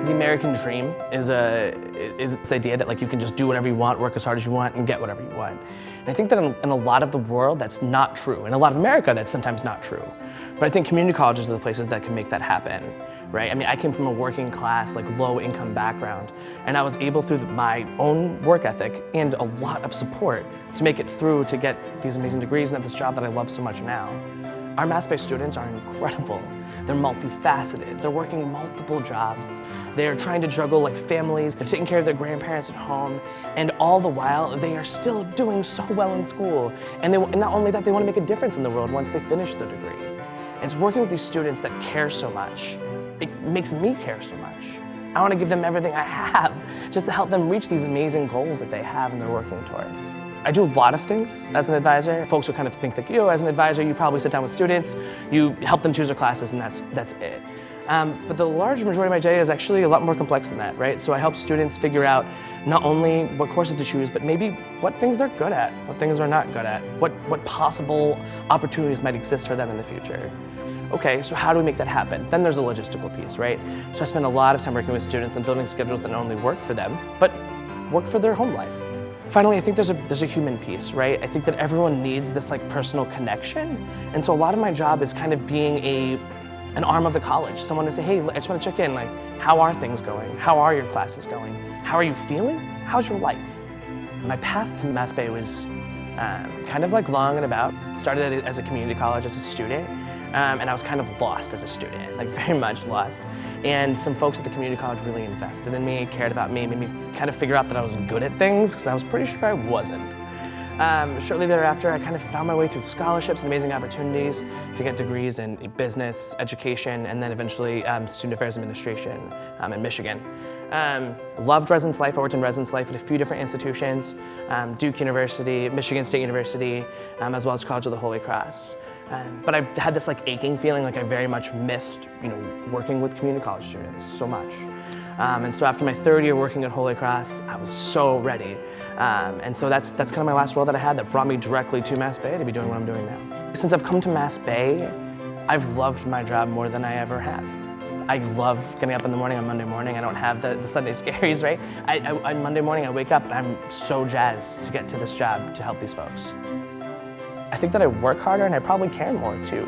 The American dream is this idea that like you can just do whatever you want, work as hard as you want, and get whatever you want. And I think that in a lot of the world, that's not true. In a lot of America, that's sometimes not true. But I think community colleges are the places that can make that happen, right? I mean, I came from a working class, like low income background, and I was able through my own work ethic and a lot of support to make it through to get these amazing degrees and have this job that I love so much now. Our Mass Bay students are incredible. They're multifaceted. They're working multiple jobs. They're trying to juggle like families. They're taking care of their grandparents at home. And all the while, they are still doing so well in school. And not only that, they want to make a difference in the world once they finish their degree. And it's working with these students that care so much. It makes me care so much. I want to give them everything I have just to help them reach these amazing goals that they have and they're working towards. I do a lot of things as an advisor. Folks will kind of think that, as an advisor, you probably sit down with students, you help them choose their classes, and that's it. But the large majority of my day is actually a lot more complex than that, right? So I help students figure out not only what courses to choose, but maybe what things they're good at, what things they're not good at, what possible opportunities might exist for them in the future. Okay, so how do we make that happen? Then there's a logistical piece, right? So I spend a lot of time working with students and building schedules that not only work for them, but work for their home life. Finally, I think there's a human piece, right? I think that everyone needs this like personal connection. And so a lot of my job is kind of being an arm of the college. Someone to say, hey, I just want to check in, like, how are things going? How are your classes going? How are you feeling? How's your life? My path to Mass Bay was kind of like long and about. Started as a community college as a student, and I was kind of lost as a student, like very much lost. And some folks at the community college really invested in me, cared about me, made me kind of figure out that I was good at things, because I was pretty sure I wasn't. Shortly thereafter, I kind of found my way through scholarships and amazing opportunities to get degrees in business, education, and then eventually student affairs administration in Michigan. Loved residence life. I worked in residence life at a few different institutions, Duke University, Michigan State University, as well as College of the Holy Cross. But I had this like aching feeling like I very much missed, working with community college students so much. And so after my third year working at Holy Cross, I was so ready. And so that's kind of my last role that I had that brought me directly to Mass Bay to be doing what I'm doing now. Since I've come to Mass Bay, I've loved my job more than I ever have. I love getting up in the morning on Monday morning. I don't have the Sunday scaries, right? On Monday morning I wake up and I'm so jazzed to get to this job to help these folks. I think that I work harder and I probably care more too.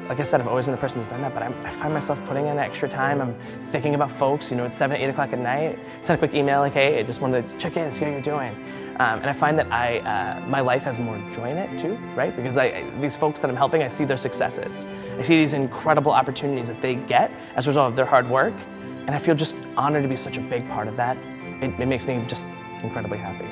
Like I said, I've always been a person who's done that, but I find myself putting in extra time. I'm thinking about folks, it's 7, 8 o'clock at night. Send a quick email like, hey, I just wanted to check in, see how you're doing. And I find that my life has more joy in it too, right? Because these folks that I'm helping, I see their successes. I see these incredible opportunities that they get as a result of their hard work. And I feel just honored to be such a big part of that. It makes me just incredibly happy.